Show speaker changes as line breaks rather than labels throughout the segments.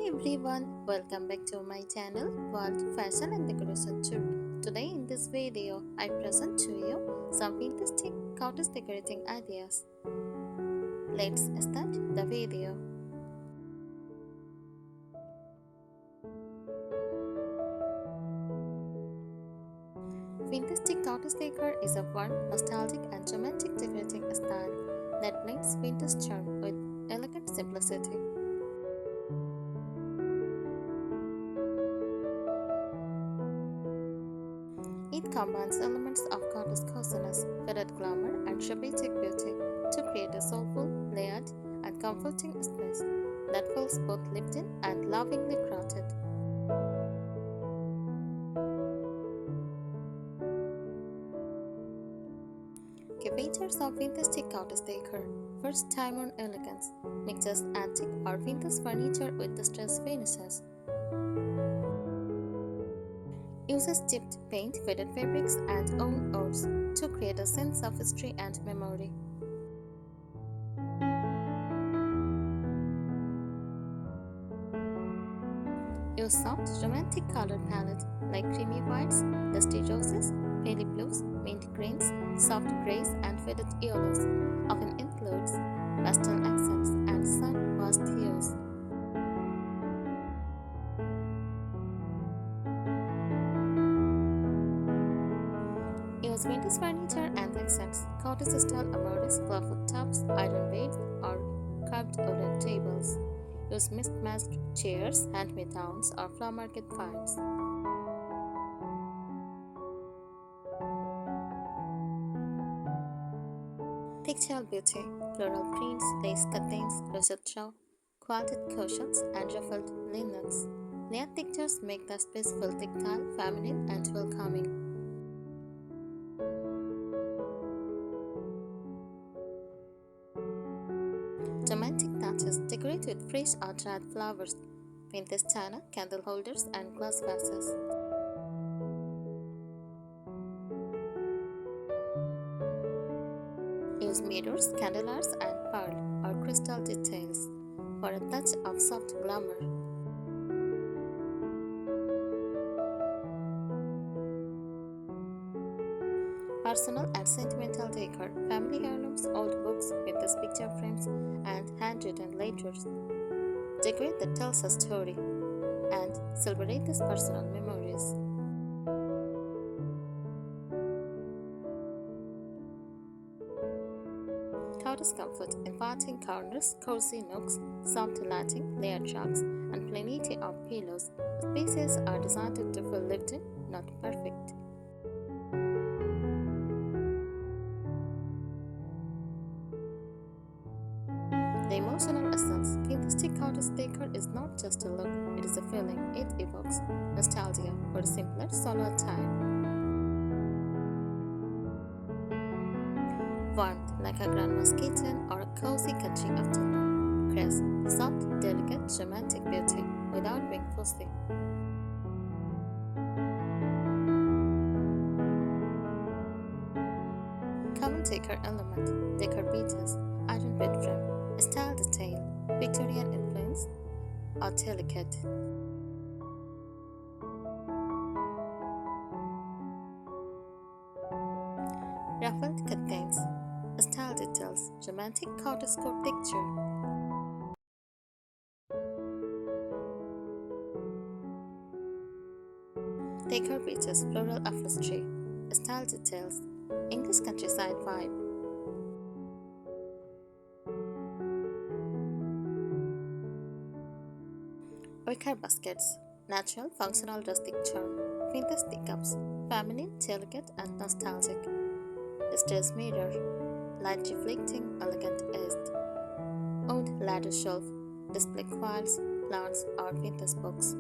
Hi everyone, welcome back to my channel World Fashion and Decoration Tour. Today in this video, I present to you some fantastic cottage decorating ideas. Let's start the video. Fantastic cottage decor is a warm, nostalgic and romantic decorating style that blends vintage charm with elegant simplicity. It combines elements of cottage coziness, faded glamour, and shabbatic beauty to create a soulful, layered, and comforting space that feels both lived in and lovingly crafted. Key features of vintage cottage decor. First, time on elegance mixes antique or vintage furniture with distressed finishes. Uses chipped paint, faded fabrics, and own woods to create a sense of history and memory. Use soft, romantic color palette like creamy whites, dusty roses, pale blues, mint greens, soft grays, and faded yellows. Often includes pastel accents and sun-washed hues. Use vintage furniture and accents, cottage-style armoires, clawfoot tops, iron beds, or carved wooden tables. Use mismatched chairs, handmade downs, or flower market finds. Textile beauty, floral prints, lace cuttings, russet straw, quilted cushions, and ruffled linens. Layered textures make the space feel tactile, feminine, and welcoming. Romantic touches decorate with fresh or dried flowers, vintage china, candle holders, and glass vases. Use mirrors, candelabras, and pearl or crystal details for a touch of soft glamour. Personal and sentimental decor, family heirlooms, old books, vintage picture frames, and handwritten letters. Decorate that tells a story and celebrate these personal memories. Cottage comfort, inviting corners, cozy nooks, soft lighting, layered rugs, and plenty of pillows. Spaces are designed to feel lived in, not perfect. The emotional essence. Fantastic cottage decor is not just a look, it is a feeling. It evokes nostalgia for a simpler, solo time. Warmth, like a grandma's kitchen or a cozy country afternoon. Grace, soft, delicate, romantic beauty without being fussy. Common decor element, decor pieces, iron bed frame, style detail, Victorian influence, or delicate. Ruffled curtains, style details, romantic cottage core picture. Decor pieces, floral upholstery, style details, English countryside vibe. Wicker baskets, natural, functional, rustic charm. Vintage teacups, feminine, delicate, and nostalgic. Stairs mirror, light reflecting, elegant edged. Old ladder shelf, display quilts, plants, or vintage books.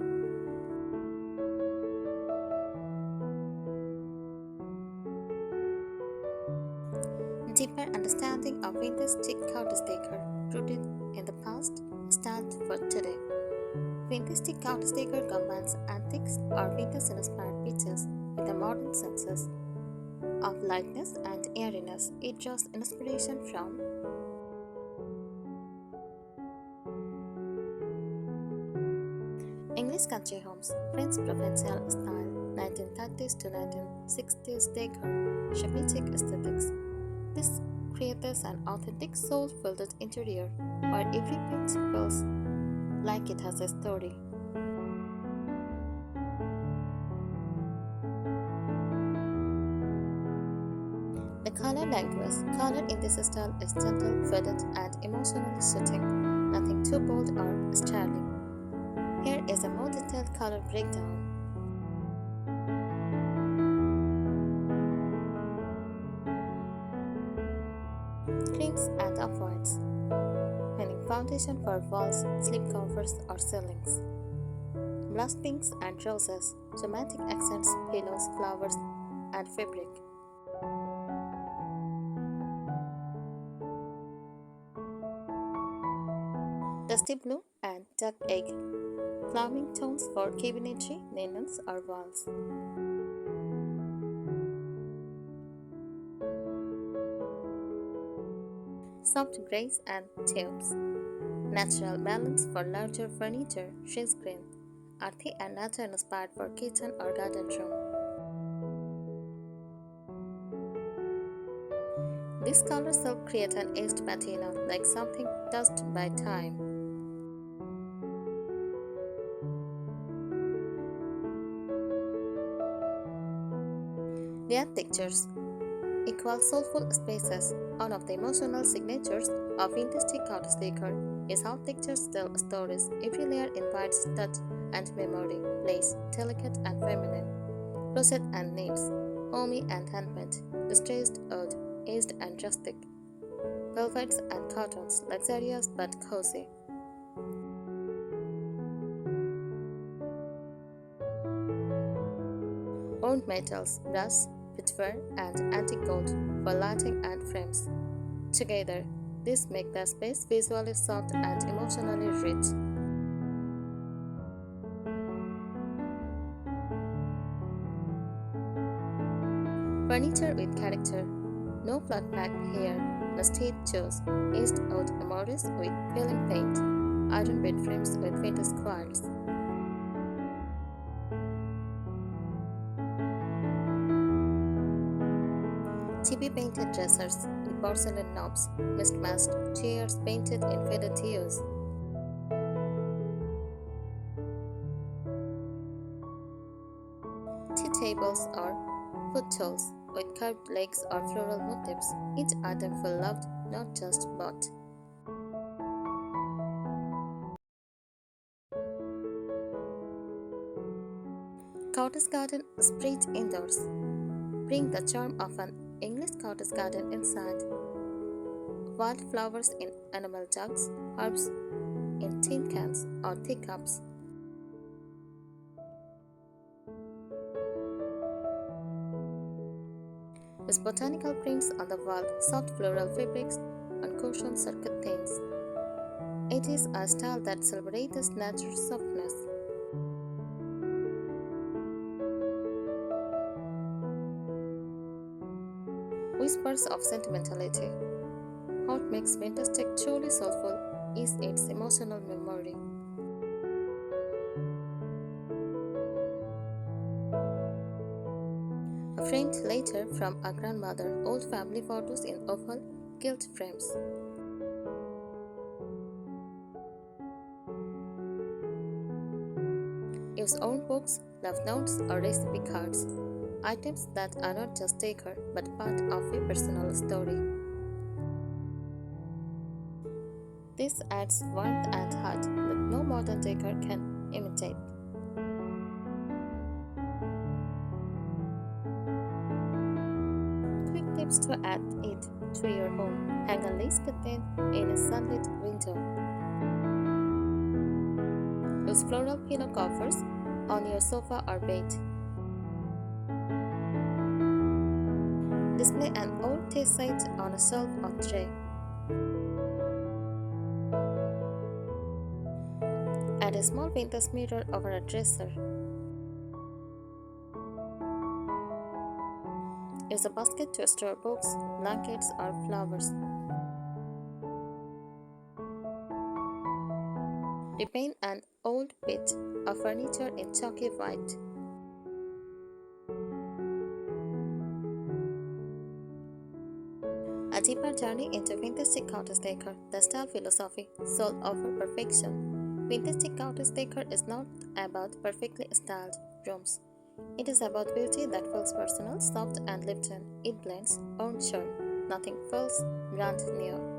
Deeper understanding of vintage chic cottage decor, rooted in the past, stand for today. Vintage cottage decor combines antiques or vintage-inspired pieces with the modern senses of lightness and airiness. It draws inspiration from English country homes, French provincial style, 1930s to 1960s decor, shabby chic aesthetics. This creates an authentic soul-filled interior where every page feels like it has a story. The color language. Color in this style is gentle, vivid, and emotionally soothing, nothing too bold or startling. Here is a more detailed color breakdown. Creams and off-whites, meaning foundation for walls, slipcovers, or ceilings. Blush pinks and roses, romantic accents, pillows, flowers, and fabric. Dusty blue and duck egg, calming tones for cabinetry, linens, or walls. Soft grays and tubes, natural balance for larger furniture, shades green, earthy and nature inspired for kitchen or garden room. These colors help create an aged patina like something touched by time. Layered textures equal soulful spaces. One of the emotional signatures of vintage cottage decor is how textures tell stories. Every layer invites touch and memory, lace, delicate and feminine, crochet and knits, homey and handmade, distressed earth, aged and rustic, velvets and cottons, luxurious but cozy. Owned metals, brass, pitware, and antique gold for lighting and frames. Together, these make the space visually soft and emotionally rich. Furniture with character. No flat pack here, no state chose. East out Morris with peeling paint. Iron bed frames with vintage quartz. Chippy painted dressers with porcelain knobs, mismatched chairs painted in faded hues. Tea tables or foot tools with curved legs or floral motifs. Each item feel loved, not just bought. Cottage garden spread indoors. Bring the charm of an English cottage garden inside. Wildflowers in enamel jugs, herbs in tin cans or teacups. With botanical prints on the wall, soft floral fabrics, and cushioned circuit things. It is a style that celebrates natural softness. Whispers of sentimentality. What makes vintage truly soulful is its emotional memory. A framed letter from a grandmother, old family photos in oval gilt frames. Use own books, love notes, or recipe cards. Items that are not just decor but part of a personal story. This adds warmth and heart that no modern decor can imitate. Quick tips to add it to your home. Hang a lace curtain in a sunlit window. Use floral pillow covers on your sofa or bed. Display an old tea set on a shelf or tray. Add a small vintage mirror over a dresser. Use a basket to store books, blankets, or flowers. Repaint an old bit of furniture in chalky white. A deeper journey into vintage cottage decor, the style philosophy, soul over perfection. Vintage cottage decor is not about perfectly styled rooms. It is about beauty that feels personal, soft, and lived in. It blends own charm. Nothing feels brand new.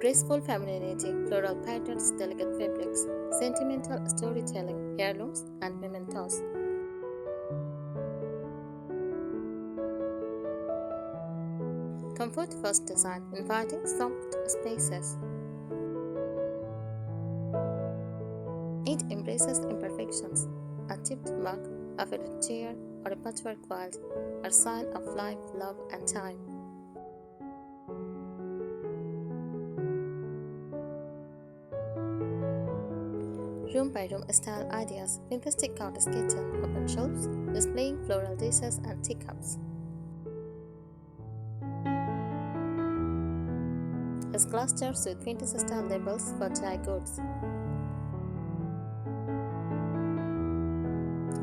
Graceful femininity, floral patterns, delicate fabrics, sentimental storytelling, heirlooms, and mementos. Comfort first design, inviting soft spaces. It embraces imperfections. A chipped mug, a faded chair, or a patchwork quilt are sign of life, love, and time. Room by room style ideas, fantastic countess kitchen, open shelves, displaying floral dishes and teacups. His glass jars with vintage style labels for dry goods.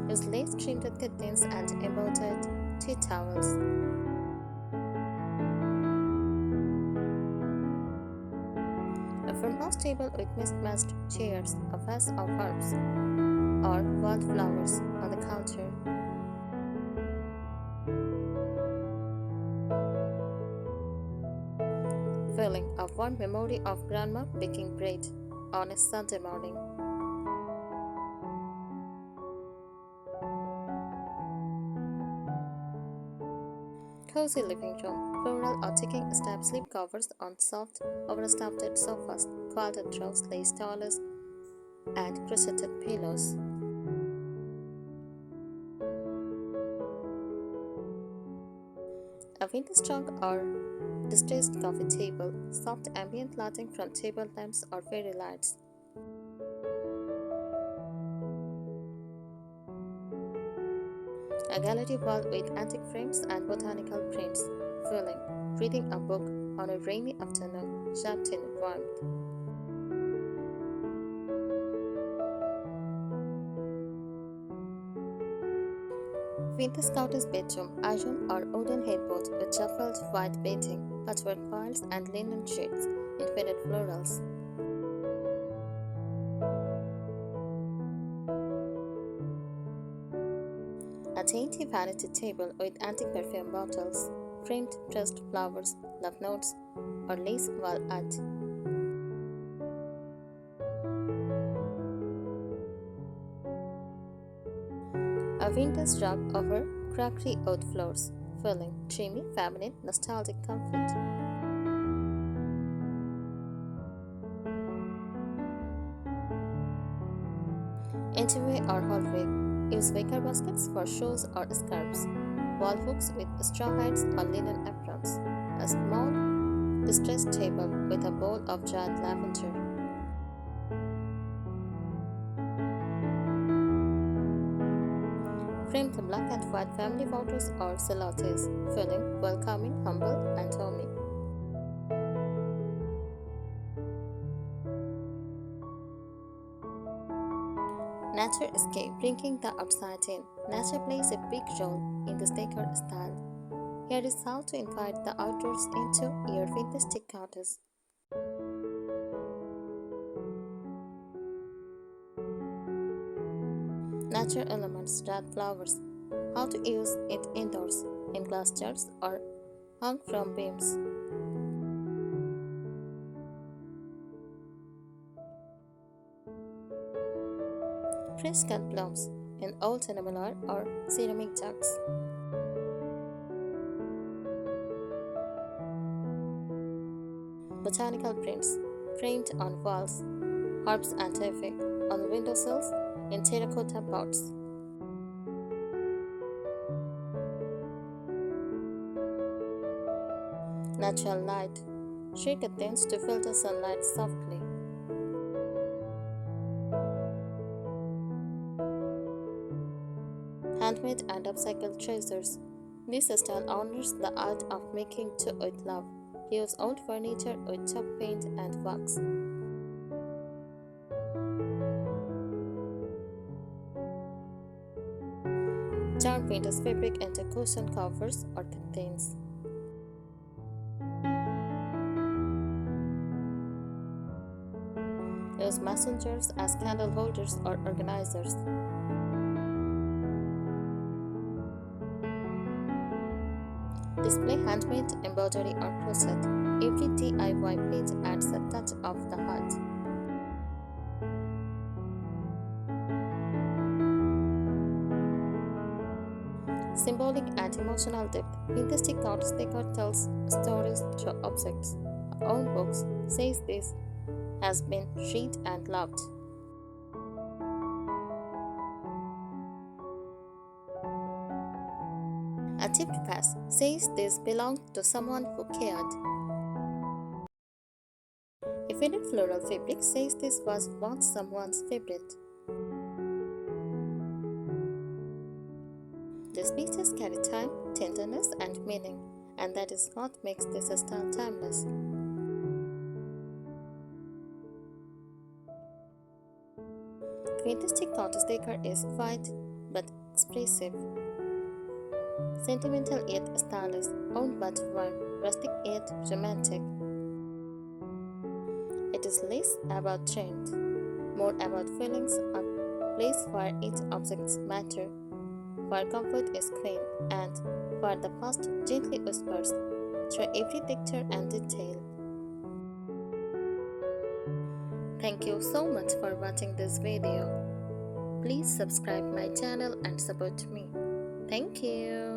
His lace trimmed curtains and embroidered tea towels. A farmhouse table with mismatched chairs, a vase of herbs, or wildflowers on the counter. Feeling a warm memory of grandma baking bread on a Sunday morning. Cozy living room, floral or ticking step sleep covers on soft, overstuffed sofas, quilted throws, lace towels, and crocheted pillows. A vintage trunk or distressed coffee table, soft ambient lighting from table lamps or fairy lights. A gallery wall with antique frames and botanical prints, filling, reading a book on a rainy afternoon, wrapped in warmth. Vintage countess bedroom, iron or wooden headboard with shuffled white bedding, patchwork piles and linen sheets in faded florals. A dainty vanity table with antique perfume bottles, framed pressed flowers, love notes, or lace wall art. A vintage rug over crackery oat floors, feeling dreamy, feminine, nostalgic comfort. Entryway or hallway, use wicker baskets for shoes or scarves, wall hooks with straw hats or linen aprons, a small distressed table with a bowl of dried lavender. Framed black and white family photos or silhouettes, feeling welcoming, humble, and homey. Nature escape, bringing the outside in. Nature plays a big role in this decor style. Here is how to invite the outdoors into your vintage cottage. Nature elements, red flowers. How to use it indoors, in glass jars or hung from beams. Fresh cut blooms in old enamel or ceramic jugs. Botanical prints framed on walls, herbs and traffic on windowsills in terracotta pots. Natural light. Shake curtains to filter sunlight softly. Handmade and upcycled treasures. This style honors the art of making to with love. Use old furniture with chalk paint and wax. Turn vintage fabric into cushion covers or curtains. Use messengers as candle holders or organizers. Display handmade embroidery or crochet. Every DIY piece adds a touch of the heart. Symbolic and emotional depth. Vintage Cottage Decor tells stories through objects. Her own books says this has been read and loved. A tipped pass says this belonged to someone who cared. A faded floral fabric says this was once someone's favorite. These pieces carry time, tenderness, and meaning, and that is what makes this style timeless. Vintage Cottage Decor is quiet but expressive. Sentimental yet stylish, old but warm, rustic yet romantic. It is less about trend, more about feelings, a place where each object matters, where comfort is queen, and where the past gently whispers through every texture and detail. Thank you so much for watching this video. Please subscribe my channel and support me. Thank you.